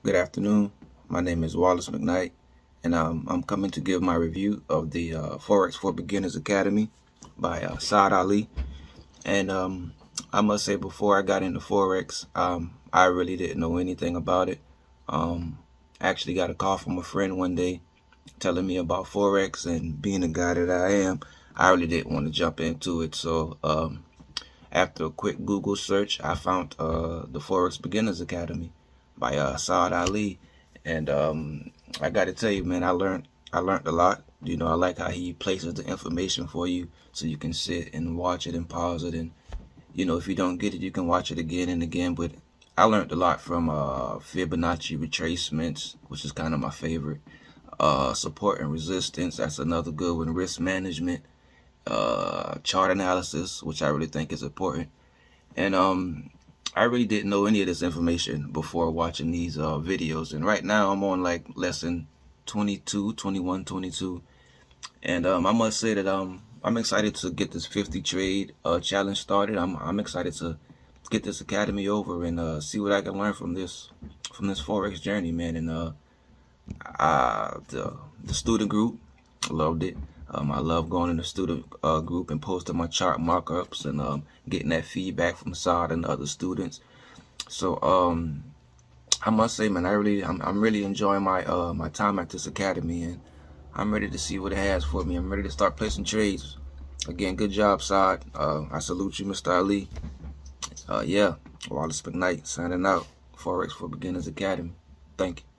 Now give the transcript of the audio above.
Good afternoon. My name is Wallace McKnight, and I'm coming to give my review of the Forex for Beginners Academy by Saad Ali. And I must say, before I got into Forex, I really didn't know anything about it. I actually got a call from a friend one day telling me about Forex, and being the guy that I am, I really didn't want to jump into it. So after a quick Google search, I found the Forex Beginners Academy by Saad Ali, and I got to tell you, man, I learned a lot. You know, I like how he places the information for you, so you can sit and watch it and pause it, and if you don't get it, you can watch it again and again. But I learned a lot from Fibonacci retracements, which is kind of my favorite. Support and resistance, that's another good one. Risk management, chart analysis, which I really think is important. And I really didn't know any of this information before watching these videos. And right now I'm on like lesson 22, 21, 22. And I must say that I'm excited to get this 50 trade challenge started. I'm excited to get this academy over and see what I can learn from this Forex journey, man. And the student group, loved it. I love going in the student group and posting my chart markups and getting that feedback from Saad and other students. So I must say, man, I'm really enjoying my my time at this academy, and I'm ready to see what it has for me. I'm ready to start placing trades. Again, good job, Saad. I salute you, Mr. Ali. Yeah, Wallace McKnight signing out. Forex for Beginners Academy. Thank you.